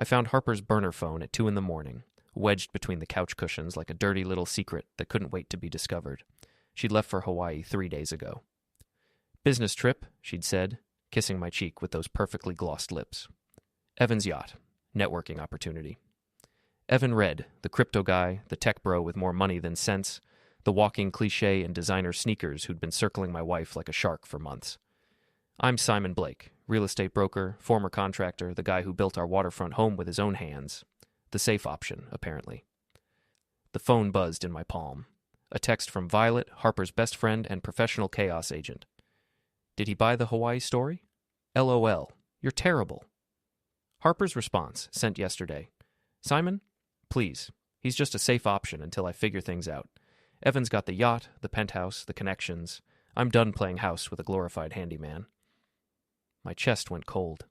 I found Harper's burner phone at 2 in the morning, wedged between the couch cushions like a dirty little secret that couldn't wait to be discovered. She'd left for Hawaii 3 days ago. "Business trip," she'd said, kissing my cheek with those perfectly glossed lips. Evan's yacht. Networking opportunity. Evan read, the crypto guy, the tech bro with more money than sense, the walking cliché in designer sneakers who'd been circling my wife like a shark for months. I'm Simon Blake, real estate broker, former contractor, the guy who built our waterfront home with his own hands. The safe option, apparently. The phone buzzed in my palm. A text from Violet, Harper's best friend and professional chaos agent. Did he buy the Hawaii story? LOL. You're terrible. Harper's response, sent yesterday. Simon, please. He's just a safe option until I figure things out. Evan's got the yacht, the penthouse, the connections. I'm done playing house with a glorified handyman. My chest went cold.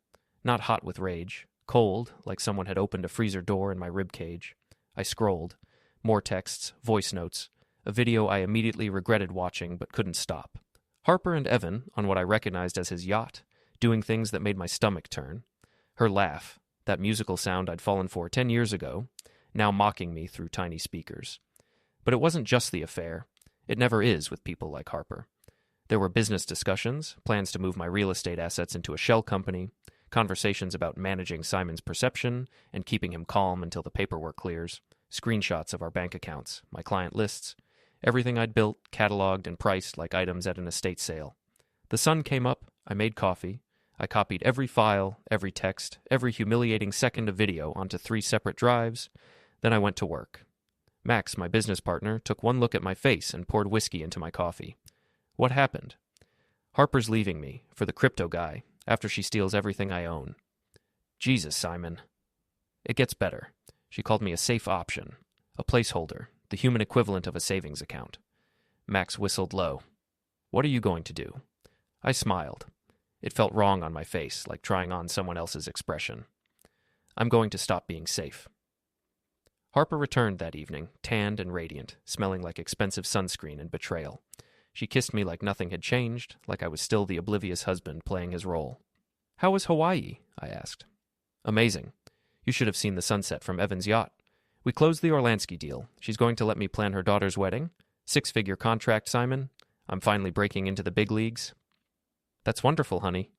Not hot with rage. Cold, like someone had opened a freezer door in my rib cage. I scrolled. More texts, voice notes. A video I immediately regretted watching but couldn't stop. Harper and Evan, on what I recognized as his yacht, doing things that made my stomach turn. Her laugh, that musical sound I'd fallen for 10 years ago, now mocking me through tiny speakers. But it wasn't just the affair. It never is with people like Harper. There were business discussions, plans to move my real estate assets into a shell company, conversations about managing Simon's perception and keeping him calm until the paperwork clears, screenshots of our bank accounts, my client lists, everything I'd built, cataloged, and priced like items at an estate sale. The sun came up, I made coffee, I copied every file, every text, every humiliating second of video onto 3 separate drives, then I went to work. Max, my business partner, took one look at my face and poured whiskey into my coffee. What happened? Harper's leaving me, for the crypto guy, after she steals everything I own. Jesus, Simon. It gets better. She called me a safe option, a placeholder, the human equivalent of a savings account. Max whistled low. What are you going to do? I smiled. It felt wrong on my face, like trying on someone else's expression. I'm going to stop being safe. Harper returned that evening, tanned and radiant, smelling like expensive sunscreen and betrayal. She kissed me like nothing had changed, like I was still the oblivious husband playing his role. How was Hawaii? I asked. Amazing. You should have seen the sunset from Evan's yacht. We closed the Orlansky deal. She's going to let me plan her daughter's wedding. 6-figure contract, Simon. I'm finally breaking into the big leagues. That's wonderful, honey.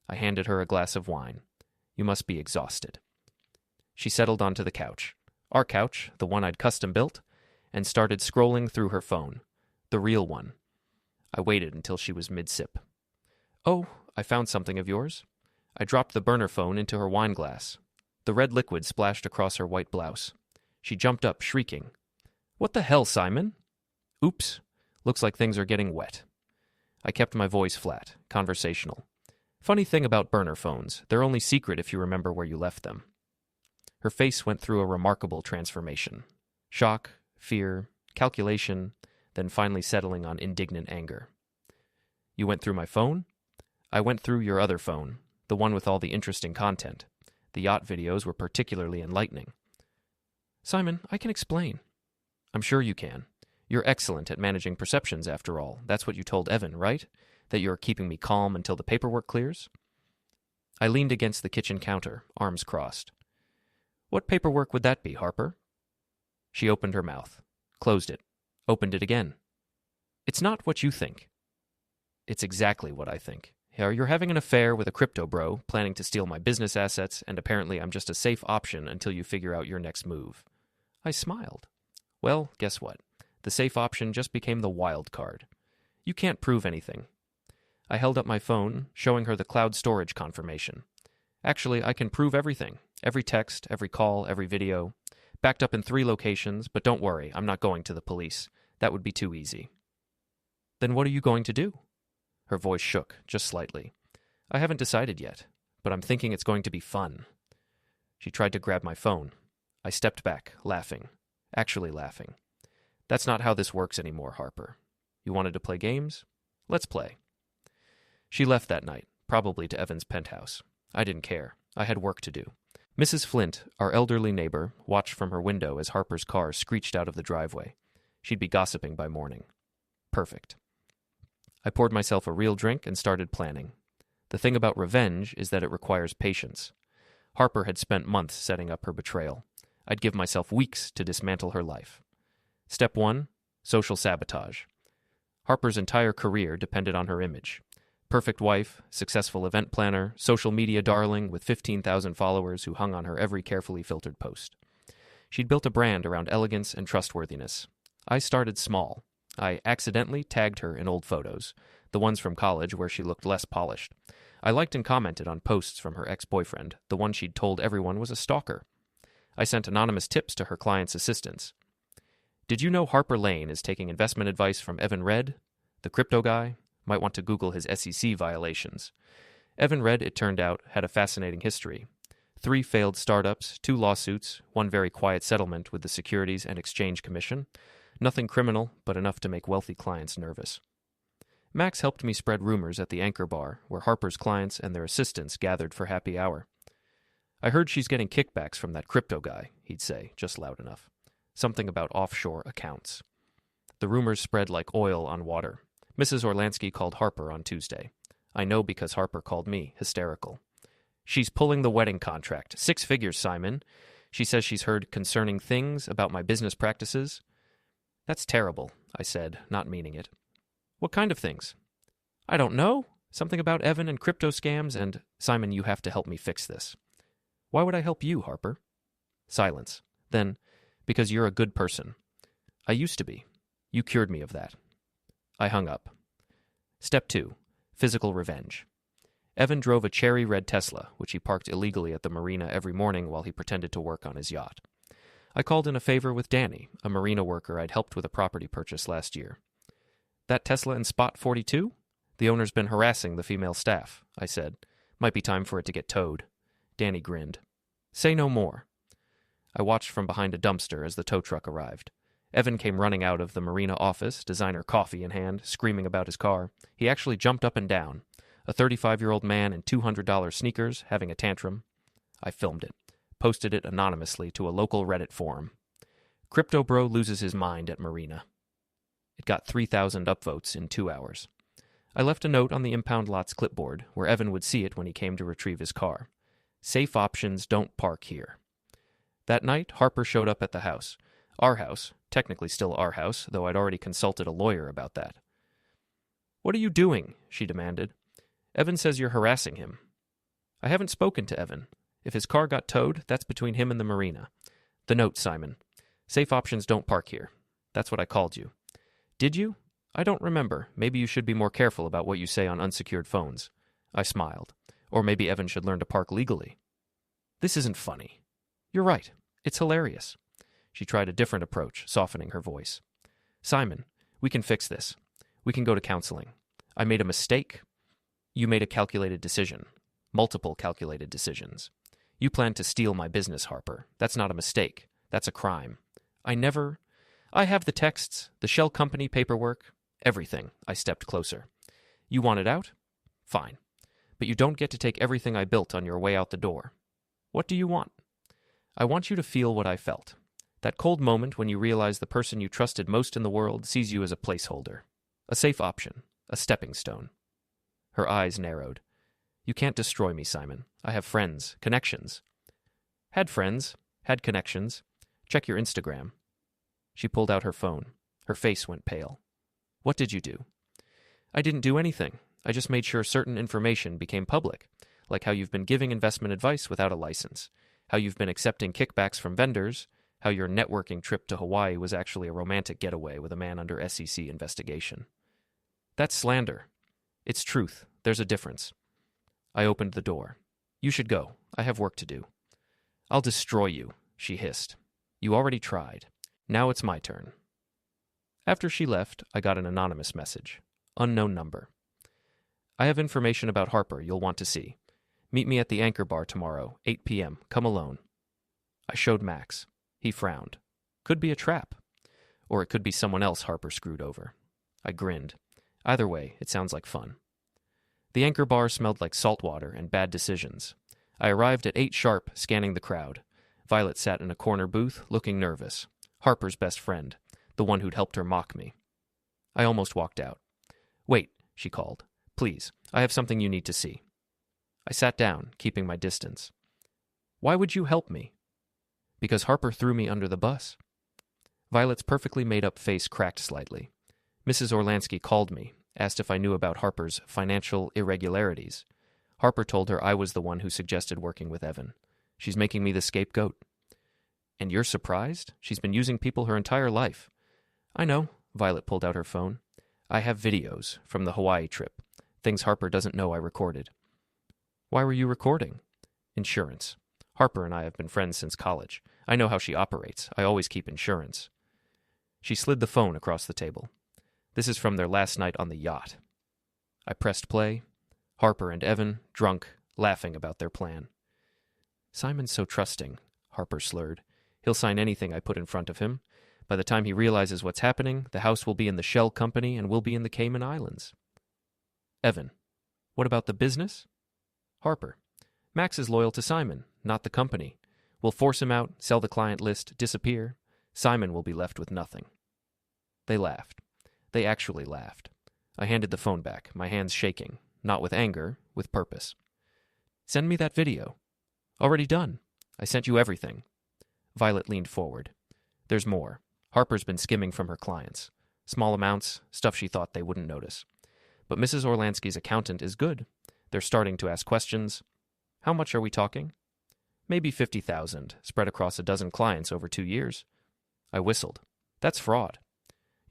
I handed her a glass of wine. You must be exhausted. She settled onto the couch. Our couch, the one I'd custom built, and started scrolling through her phone. The real one. I waited until she was mid-sip. Oh, I found something of yours. I dropped the burner phone into her wine glass. The red liquid splashed across her white blouse. She jumped up, shrieking. What the hell, Simon? Oops. Looks like things are getting wet. I kept my voice flat, conversational. Funny thing about burner phones, they're only secret if you remember where you left them. Her face went through a remarkable transformation. Shock, fear, calculation, then finally settling on indignant anger. You went through my phone? I went through your other phone, the one with all the interesting content. The yacht videos were particularly enlightening. Simon, I can explain. I'm sure you can. You're excellent at managing perceptions, after all. That's what you told Evan, right? That you're keeping me calm until the paperwork clears? I leaned against the kitchen counter, arms crossed. What paperwork would that be, Harper? She opened her mouth, closed it, opened it again. It's not what you think. It's exactly what I think. You're having an affair with a crypto bro, planning to steal my business assets, and apparently I'm just a safe option until you figure out your next move. I smiled. Well, guess what? The safe option just became the wild card. You can't prove anything. I held up my phone, showing her the cloud storage confirmation. Actually, I can prove everything. Every text, every call, every video. Backed up in 3 locations, but don't worry, I'm not going to the police. That would be too easy. Then what are you going to do? Her voice shook, just slightly. I haven't decided yet, but I'm thinking it's going to be fun. She tried to grab my phone. I stepped back, laughing. Actually laughing. That's not how this works anymore, Harper. You wanted to play games? Let's play. She left that night, probably to Evan's penthouse. I didn't care. I had work to do. Mrs. Flint, our elderly neighbor, watched from her window as Harper's car screeched out of the driveway. She'd be gossiping by morning. Perfect. I poured myself a real drink and started planning. The thing about revenge is that it requires patience. Harper had spent months setting up her betrayal. I'd give myself weeks to dismantle her life. Step 1. Social sabotage. Harper's entire career depended on her image. Perfect wife, successful event planner, social media darling with 15,000 followers who hung on her every carefully filtered post. She'd built a brand around elegance and trustworthiness. I started small. I accidentally tagged her in old photos, the ones from college where she looked less polished. I liked and commented on posts from her ex-boyfriend, the one she'd told everyone was a stalker. I sent anonymous tips to her clients' assistants. Did you know Harper Lane is taking investment advice from Evan Red, the crypto guy? Might want to Google his SEC violations. Evan Red, it turned out, had a fascinating history. 3 failed startups, 2 lawsuits, 1 very quiet settlement with the Securities and Exchange Commission. Nothing criminal, but enough to make wealthy clients nervous. Max helped me spread rumors at the Anchor Bar, where Harper's clients and their assistants gathered for happy hour. I heard she's getting kickbacks from that crypto guy, he'd say, just loud enough. Something about offshore accounts. The rumors spread like oil on water. Mrs. Orlansky called Harper on Tuesday. I know because Harper called me, hysterical. She's pulling the wedding contract. 6 figures, Simon. She says she's heard concerning things about my business practices. That's terrible, I said, not meaning it. What kind of things? I don't know. Something about Evan and crypto scams and, Simon, you have to help me fix this. Why would I help you, Harper? Silence. Then, because you're a good person. I used to be. You cured me of that. I hung up. Step 2. Physical revenge. Evan drove a cherry red Tesla, which he parked illegally at the marina every morning while he pretended to work on his yacht. I called in a favor with Danny, a marina worker I'd helped with a property purchase last year. That Tesla in spot 42? The owner's been harassing the female staff, I said. Might be time for it to get towed. Danny grinned. Say no more. I watched from behind a dumpster as the tow truck arrived. Evan came running out of the marina office, designer coffee in hand, screaming about his car. He actually jumped up and down. A 35-year-old man in $200 sneakers having a tantrum. I filmed it, posted it anonymously to a local Reddit forum. Crypto Bro loses his mind at marina. It got 3,000 upvotes in 2 hours. I left a note on the impound lot's clipboard where Evan would see it when he came to retrieve his car. Safe options don't park here. That night, Harper showed up at the house. Our house, technically still our house, though I'd already consulted a lawyer about that. What are you doing? She demanded. Evan says you're harassing him. I haven't spoken to Evan. If his car got towed, that's between him and the marina. The note, Simon. Safe options don't park here. That's what I called you. Did you? I don't remember. Maybe you should be more careful about what you say on unsecured phones. I smiled. Or maybe Evan should learn to park legally. This isn't funny. You're right. It's hilarious. She tried a different approach, softening her voice. Simon, we can fix this. We can go to counseling. I made a mistake. You made a calculated decision. Multiple calculated decisions. You planned to steal my business, Harper. That's not a mistake. That's a crime. I have the texts, the shell company paperwork, everything. I stepped closer. You want it out? Fine. But you don't get to take everything I built on your way out the door. What do you want? I want you to feel what I felt. That cold moment when you realize the person you trusted most in the world sees you as a placeholder. A safe option. A stepping stone. Her eyes narrowed. You can't destroy me, Simon. I have friends, connections. Had friends, had connections. Check your Instagram. She pulled out her phone. Her face went pale. What did you do? I didn't do anything. I just made sure certain information became public, like how you've been giving investment advice without a license, how you've been accepting kickbacks from vendors, how your networking trip to Hawaii was actually a romantic getaway with a man under SEC investigation. That's slander. It's truth. There's a difference. I opened the door. You should go. I have work to do. I'll destroy you, she hissed. You already tried. Now it's my turn. After she left, I got an anonymous message. Unknown number. I have information about Harper you'll want to see. Meet me at the Anchor Bar tomorrow, 8 p.m. Come alone. I showed Max. He frowned. Could be a trap. Or it could be someone else Harper screwed over. I grinned. Either way, it sounds like fun. The Anchor Bar smelled like salt water and bad decisions. I arrived at 8 sharp, scanning the crowd. Violet sat in a corner booth, looking nervous. Harper's best friend, the one who'd helped her mock me. I almost walked out. Wait, she called. Please, I have something you need to see. I sat down, keeping my distance. Why would you help me? Because Harper threw me under the bus. Violet's perfectly made-up face cracked slightly. Mrs. Orlansky called me, asked if I knew about Harper's financial irregularities. Harper told her I was the one who suggested working with Evan. She's making me the scapegoat. And you're surprised? She's been using people her entire life. I know. Violet pulled out her phone. I have videos from the Hawaii trip. Things Harper doesn't know I recorded. Why were you recording? Insurance. Harper and I have been friends since college. I know how she operates. I always keep insurance. She slid the phone across the table. This is from their last night on the yacht. I pressed play. Harper and Evan, drunk, laughing about their plan. Simon's so trusting, Harper slurred. He'll sign anything I put in front of him. By the time he realizes what's happening, the house will be in the shell company and we'll be in the Cayman Islands. Evan, what about the business? Harper, Max is loyal to Simon, not the company. We'll force him out, sell the client list, disappear. Simon will be left with nothing. They laughed. They actually laughed. I handed the phone back, my hands shaking, not with anger, with purpose. Send me that video. Already done. I sent you everything. Violet leaned forward. There's more. Harper's been skimming from her clients. Small amounts, stuff she thought they wouldn't notice. But Mrs. Orlansky's accountant is good. They're starting to ask questions. How much are we talking? Maybe 50,000, spread across a dozen clients over 2 years. I whistled. That's fraud.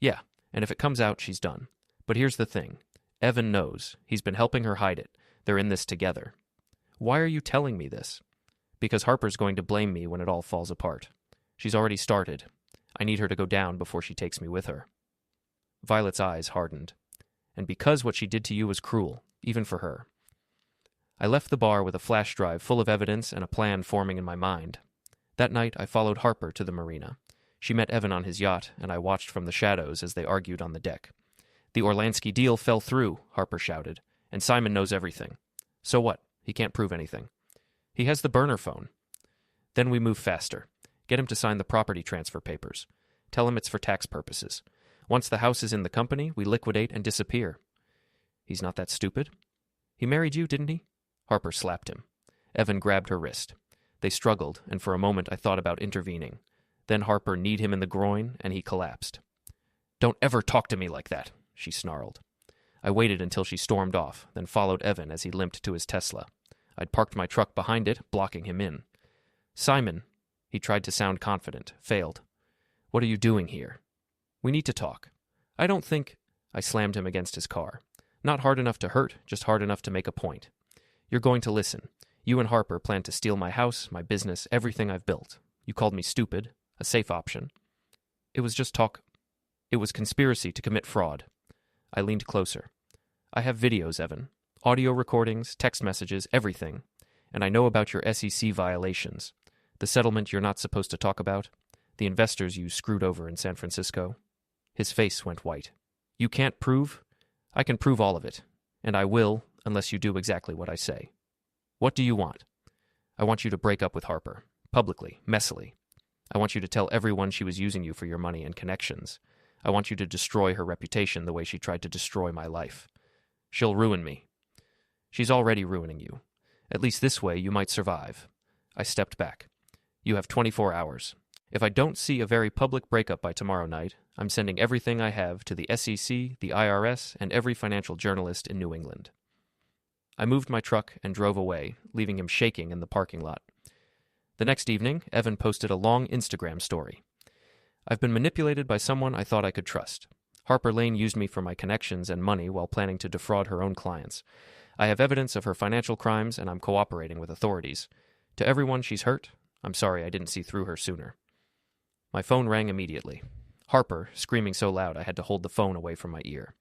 Yeah, and if it comes out, she's done. But here's the thing. Evan knows. He's been helping her hide it. They're in this together. Why are you telling me this? Because Harper's going to blame me when it all falls apart. She's already started. I need her to go down before she takes me with her. Violet's eyes hardened. And because what she did to you was cruel, even for her. I left the bar with a flash drive full of evidence and a plan forming in my mind. That night, I followed Harper to the marina. She met Evan on his yacht, and I watched from the shadows as they argued on the deck. The Orlansky deal fell through, Harper shouted, and Simon knows everything. So what? He can't prove anything. He has the burner phone. Then we move faster. Get him to sign the property transfer papers. Tell him it's for tax purposes. Once the house is in the company, we liquidate and disappear. He's not that stupid. He married you, didn't he? Harper slapped him. Evan grabbed her wrist. They struggled, and for a moment I thought about intervening. Then Harper kneed him in the groin, and he collapsed. Don't ever talk to me like that, she snarled. I waited until she stormed off, then followed Evan as he limped to his Tesla. I'd parked my truck behind it, blocking him in. Simon, he tried to sound confident, failed. What are you doing here? We need to talk. I don't think... I slammed him against his car. Not hard enough to hurt, just hard enough to make a point. You're going to listen. You and Harper plan to steal my house, my business, everything I've built. You called me stupid, a safe option. It was just talk. It was conspiracy to commit fraud. I leaned closer. I have videos, Evan. Audio recordings, text messages, everything. And I know about your SEC violations. The settlement you're not supposed to talk about. The investors you screwed over in San Francisco. His face went white. You can't prove? I can prove all of it. And I will, unless you do exactly what I say. What do you want? I want you to break up with Harper. Publicly, messily. I want you to tell everyone she was using you for your money and connections. I want you to destroy her reputation the way she tried to destroy my life. She'll ruin me. She's already ruining you. At least this way you might survive. I stepped back. You have 24 hours. If I don't see a very public breakup by tomorrow night, I'm sending everything I have to the SEC, the IRS, and every financial journalist in New England. I moved my truck and drove away, leaving him shaking in the parking lot. The next evening, Evan posted a long Instagram story. I've been manipulated by someone I thought I could trust. Harper Lane used me for my connections and money while planning to defraud her own clients. I have evidence of her financial crimes, and I'm cooperating with authorities. To everyone she's hurt, I'm sorry I didn't see through her sooner. My phone rang immediately. Harper, screaming so loud I had to hold the phone away from my ear.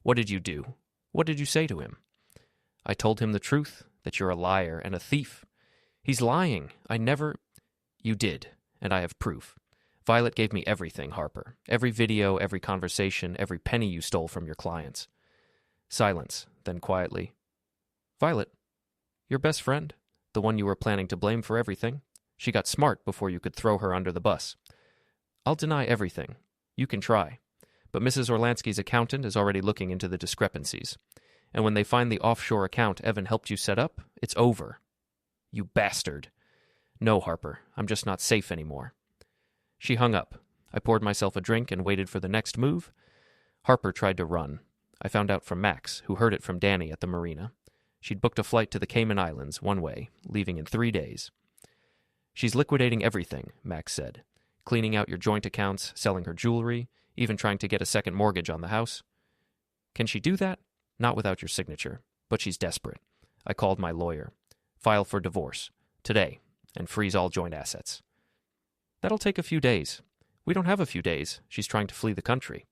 What did you do? What did you say to him? I told him the truth, that you're a liar and a thief. He's lying. I never... You did, and I have proof. Violet gave me everything, Harper. Every video, every conversation, every penny you stole from your clients. Silence, then quietly. Violet, your best friend, the one you were planning to blame for everything. She got smart before you could throw her under the bus. I'll deny everything. You can try. But Mrs. Orlansky's accountant is already looking into the discrepancies. And when they find the offshore account Evan helped you set up, it's over. You bastard. No, Harper, I'm just not safe anymore. She hung up. I poured myself a drink and waited for the next move. Harper tried to run. I found out from Max, who heard it from Danny at the marina. She'd booked a flight to the Cayman Islands one way, leaving in 3 days. She's liquidating everything, Max said. Cleaning out your joint accounts, selling her jewelry, even trying to get a second mortgage on the house. Can she do that? Not without your signature. But she's desperate. I called my lawyer. File for divorce. Today. And freeze all joint assets. That'll take a few days. We don't have a few days. She's trying to flee the country.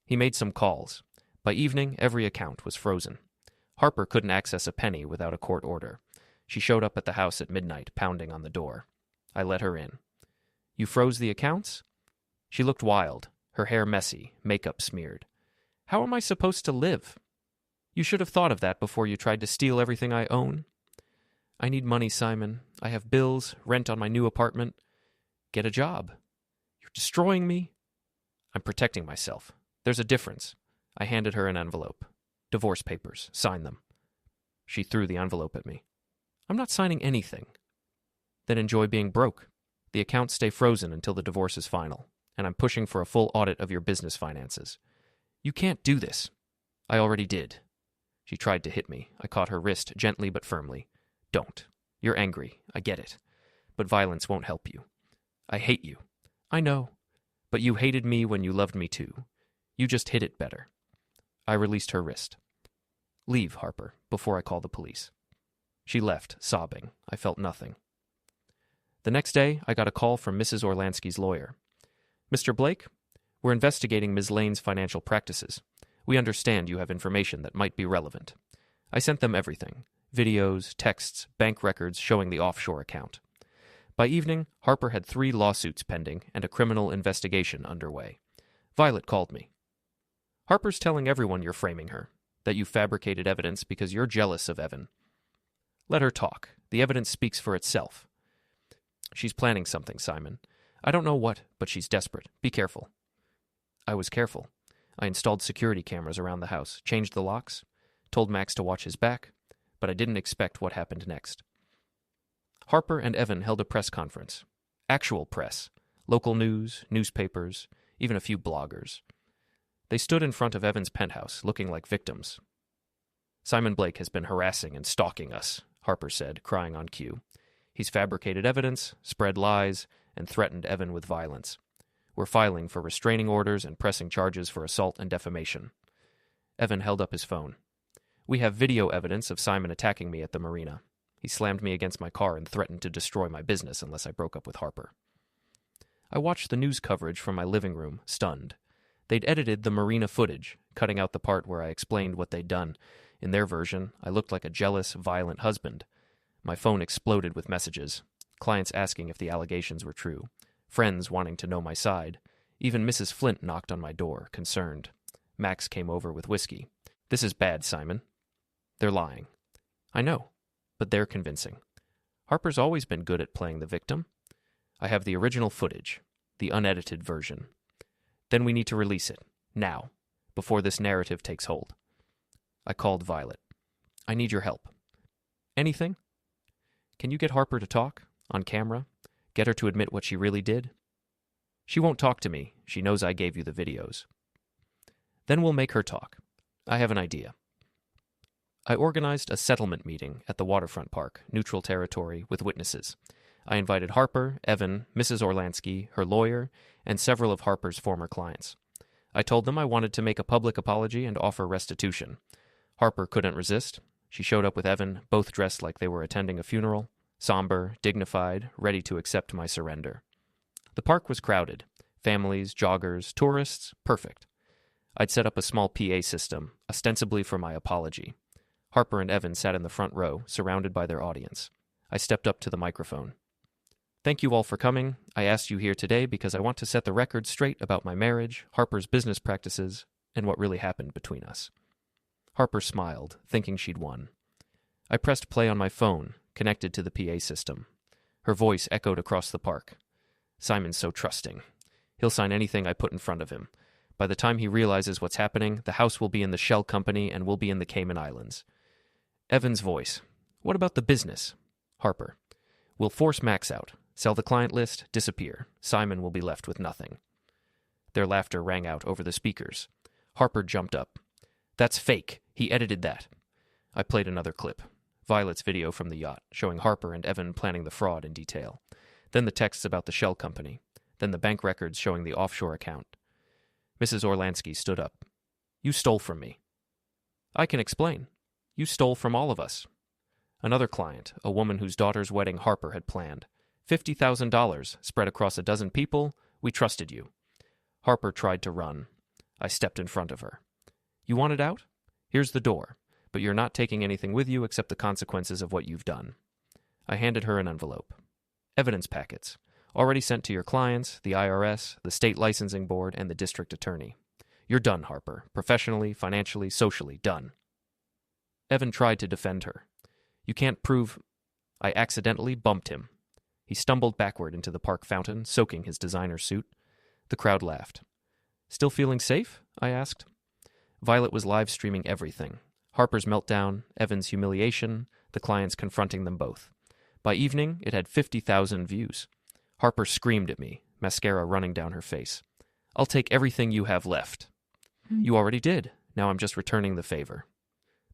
He made some calls. By evening, every account was frozen. Harper couldn't access a penny without a court order. She showed up at the house at midnight, pounding on the door. I let her in. You froze the accounts? She looked wild, her hair messy, makeup smeared. How am I supposed to live? You should have thought of that before you tried to steal everything I own. I need money, Simon. I have bills, rent on my new apartment. Get a job. You're destroying me. I'm protecting myself. There's a difference. I handed her an envelope. Divorce papers. Sign them. She threw the envelope at me. I'm not signing anything. Then enjoy being broke. The accounts stay frozen until the divorce is final, and I'm pushing for a full audit of your business finances. You can't do this. I already did. She tried to hit me. I caught her wrist gently but firmly. Don't. You're angry. I get it. But violence won't help you. I hate you. I know. But you hated me when you loved me too. You just hid it better. I released her wrist. Leave, Harper, before I call the police. She left, sobbing. I felt nothing. The next day, I got a call from Mrs. Orlansky's lawyer. Mr. Blake, we're investigating Ms. Lane's financial practices. We understand you have information that might be relevant. I sent them everything. Videos, texts, bank records showing the offshore account. By evening, Harper had 3 lawsuits pending and a criminal investigation underway. Violet called me. Harper's telling everyone you're framing her, that you fabricated evidence because you're jealous of Evan. Let her talk. The evidence speaks for itself. She's planning something, Simon. I don't know what, but she's desperate. Be careful. I was careful. I installed security cameras around the house, changed the locks, told Max to watch his back, but I didn't expect what happened next. Harper and Evan held a press conference. Actual press. Local news, newspapers, even a few bloggers. They stood in front of Evan's penthouse, looking like victims. Simon Blake has been harassing and stalking us, Harper said, crying on cue. He's fabricated evidence, spread lies, and threatened Evan with violence. We're filing for restraining orders and pressing charges for assault and defamation. Evan held up his phone. We have video evidence of Simon attacking me at the marina. He slammed me against my car and threatened to destroy my business unless I broke up with Harper. I watched the news coverage from my living room, stunned. They'd edited the marina footage, cutting out the part where I explained what they'd done. In their version, I looked like a jealous, violent husband. My phone exploded with messages. Clients asking if the allegations were true. Friends wanting to know my side. Even Mrs. Flint knocked on my door, concerned. Max came over with whiskey. This is bad, Simon. They're lying. I know, but they're convincing. Harper's always been good at playing the victim. I have the original footage, the unedited version. Then we need to release it, now, before this narrative takes hold. I called Violet. I need your help. Anything? Can you get Harper to talk, on camera? Get her to admit what she really did? She won't talk to me. She knows I gave you the videos. Then we'll make her talk. I have an idea. I organized a settlement meeting at the waterfront park, neutral territory, with witnesses. I invited Harper, Evan, Mrs. Orlansky, her lawyer, and several of Harper's former clients. I told them I wanted to make a public apology and offer restitution. Harper couldn't resist. She showed up with Evan, both dressed like they were attending a funeral, somber, dignified, ready to accept my surrender. The park was crowded. Families, joggers, tourists, perfect. I'd set up a small PA system, ostensibly for my apology. Harper and Evan sat in the front row, surrounded by their audience. I stepped up to the microphone. Thank you all for coming. I asked you here today because I want to set the record straight about my marriage, Harper's business practices, and what really happened between us. Harper smiled, thinking she'd won. I pressed play on my phone, connected to the PA system. Her voice echoed across the park. Simon's so trusting. He'll sign anything I put in front of him. By the time he realizes what's happening, the house will be in the Shell Company and we'll be in the Cayman Islands. Evan's voice. What about the business? Harper. We'll force Max out, sell the client list, disappear. Simon will be left with nothing. Their laughter rang out over the speakers. Harper jumped up. That's fake. He edited that. I played another clip. Violet's video from the yacht, showing Harper and Evan planning the fraud in detail. Then the texts about the shell company. Then the bank records showing the offshore account. Mrs. Orlansky stood up. You stole from me. I can explain. You stole from all of us. Another client, a woman whose daughter's wedding Harper had planned. $50,000 spread across a dozen people. We trusted you. Harper tried to run. I stepped in front of her. You wanted out? Here's the door, but you're not taking anything with you except the consequences of what you've done. I handed her an envelope. Evidence packets, already sent to your clients, the IRS, the state licensing board, and the district attorney. You're done, Harper. Professionally, financially, socially, done. Evan tried to defend her. You can't prove... I accidentally bumped him. He stumbled backward into the park fountain, soaking his designer suit. The crowd laughed. Still feeling safe? I asked. Violet was live streaming everything. Harper's meltdown, Evan's humiliation, the clients confronting them both. By evening, it had 50,000 views. Harper screamed at me, mascara running down her face. I'll take everything you have left. You already did. Now I'm just returning the favor.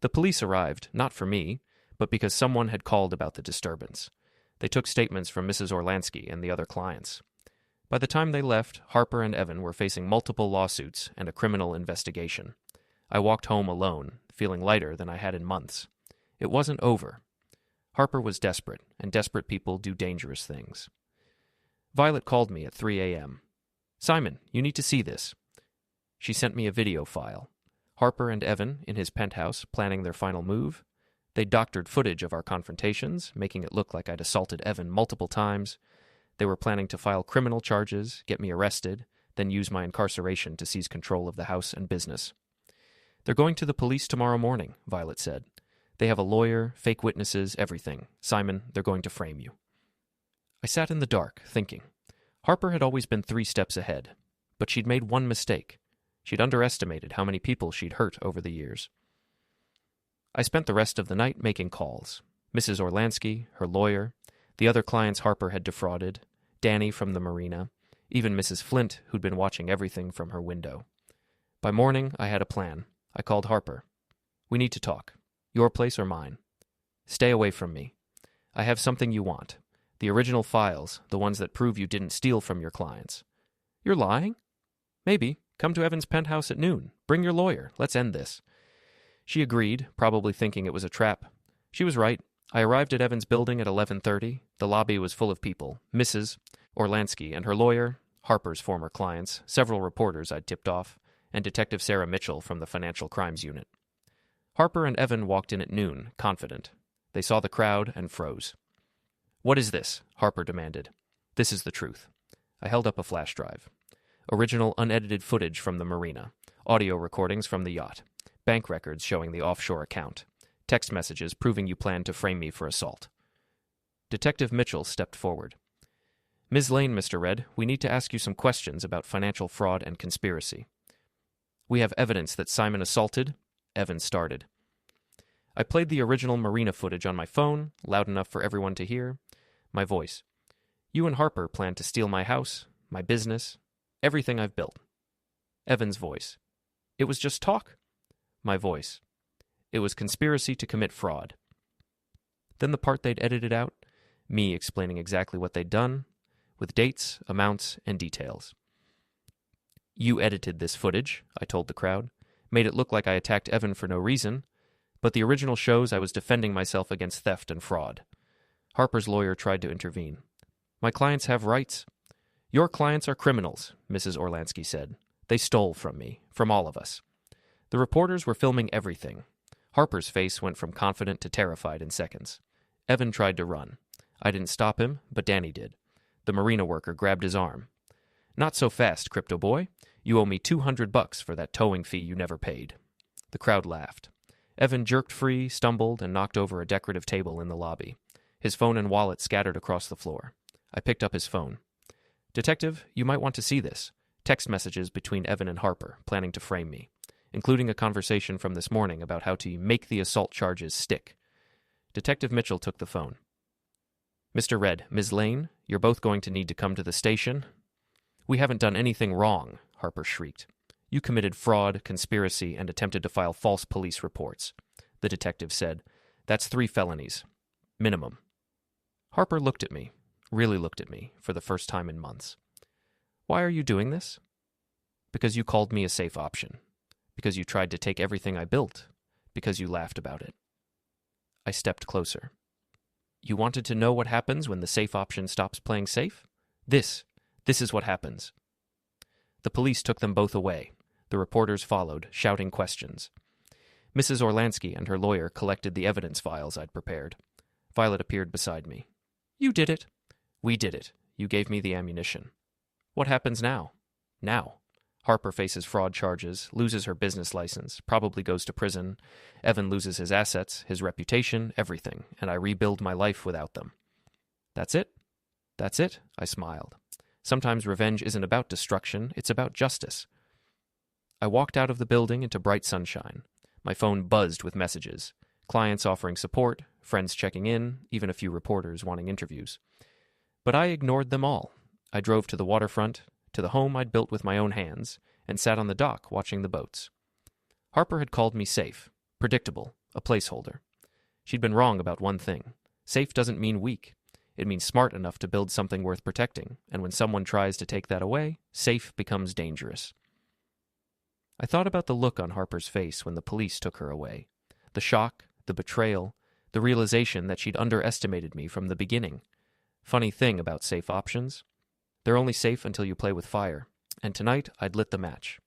The police arrived, not for me, but because someone had called about the disturbance. They took statements from Mrs. Orlansky and the other clients. By the time they left, Harper and Evan were facing multiple lawsuits and a criminal investigation. I walked home alone, feeling lighter than I had in months. It wasn't over. Harper was desperate, and desperate people do dangerous things. Violet called me at 3 a.m. Simon, you need to see this. She sent me a video file. Harper and Evan, in his penthouse, planning their final move. They doctored footage of our confrontations, making it look like I'd assaulted Evan multiple times. They were planning to file criminal charges, get me arrested, then use my incarceration to seize control of the house and business. They're going to the police tomorrow morning, Violet said. They have a lawyer, fake witnesses, everything. Simon, they're going to frame you. I sat in the dark, thinking. Harper had always been 3 steps ahead, but she'd made one mistake. She'd underestimated how many people she'd hurt over the years. I spent the rest of the night making calls. Mrs. Orlansky, her lawyer, the other clients Harper had defrauded, Danny from the marina, even Mrs. Flint, who'd been watching everything from her window. By morning, I had a plan. I called Harper. We need to talk. Your place or mine. Stay away from me. I have something you want. The original files, the ones that prove you didn't steal from your clients. You're lying? Maybe. Come to Evan's penthouse at noon. Bring your lawyer. Let's end this. She agreed, probably thinking it was a trap. She was right. I arrived at Evan's building at 11:30. The lobby was full of people. Mrs. Orlansky and her lawyer, Harper's former clients, several reporters I'd tipped off, and Detective Sarah Mitchell from the Financial Crimes Unit. Harper and Evan walked in at noon, confident. They saw the crowd and froze. What is this? Harper demanded. This is the truth. I held up a flash drive. Original unedited footage from the marina, audio recordings from the yacht, bank records showing the offshore account, text messages proving you planned to frame me for assault. Detective Mitchell stepped forward. Ms. Lane, Mr. Red, we need to ask you some questions about financial fraud and conspiracy. We have evidence that Simon assaulted. Evan started. I played the original marina footage on my phone, loud enough for everyone to hear. My voice. You and Harper planned to steal my house, my business, everything I've built. Evan's voice. It was just talk. My voice. It was conspiracy to commit fraud. Then the part they'd edited out, me explaining exactly what they'd done, with dates, amounts, and details. You edited this footage, I told the crowd, made it look like I attacked Evan for no reason, but the original shows I was defending myself against theft and fraud. Harper's lawyer tried to intervene. My clients have rights. Your clients are criminals, Mrs. Orlansky said. They stole from me, from all of us. The reporters were filming everything. Harper's face went from confident to terrified in seconds. Evan tried to run. I didn't stop him, but Danny did. The marina worker grabbed his arm. Not so fast, crypto boy. You owe me $200 for that towing fee you never paid. The crowd laughed. Evan jerked free, stumbled, and knocked over a decorative table in the lobby. His phone and wallet scattered across the floor. I picked up his phone. Detective, you might want to see this. Text messages between Evan and Harper, planning to frame me, including a conversation from this morning about how to make the assault charges stick. Detective Mitchell took the phone. Mr. Red, Ms. Lane, you're both going to need to come to the station. We haven't done anything wrong, Harper shrieked. You committed fraud, conspiracy, and attempted to file false police reports. The detective said, That's 3 felonies. Minimum. Harper looked at me, really looked at me, for the first time in months. Why are you doing this? Because you called me a safe option. Because you tried to take everything I built. Because you laughed about it. I stepped closer. You wanted to know what happens when the safe option stops playing safe? This is what happens. The police took them both away. The reporters followed, shouting questions. Mrs. Orlansky and her lawyer collected the evidence files I'd prepared. Violet appeared beside me. You did it. We did it. You gave me the ammunition. What happens now? Now. Harper faces fraud charges, loses her business license, probably goes to prison. Evan loses his assets, his reputation, everything, and I rebuild my life without them. That's it? That's it? I smiled. Sometimes revenge isn't about destruction, it's about justice. I walked out of the building into bright sunshine. My phone buzzed with messages. Clients offering support, friends checking in, even a few reporters wanting interviews. But I ignored them all. I drove to the waterfront, to the home I'd built with my own hands, and sat on the dock watching the boats. Harper had called me safe, predictable, a placeholder. She'd been wrong about one thing. Safe doesn't mean weak. It means smart enough to build something worth protecting, and when someone tries to take that away, safe becomes dangerous. I thought about the look on Harper's face when the police took her away. The shock, the betrayal, the realization that she'd underestimated me from the beginning. Funny thing about safe options. They're only safe until you play with fire, and tonight I'd lit the match.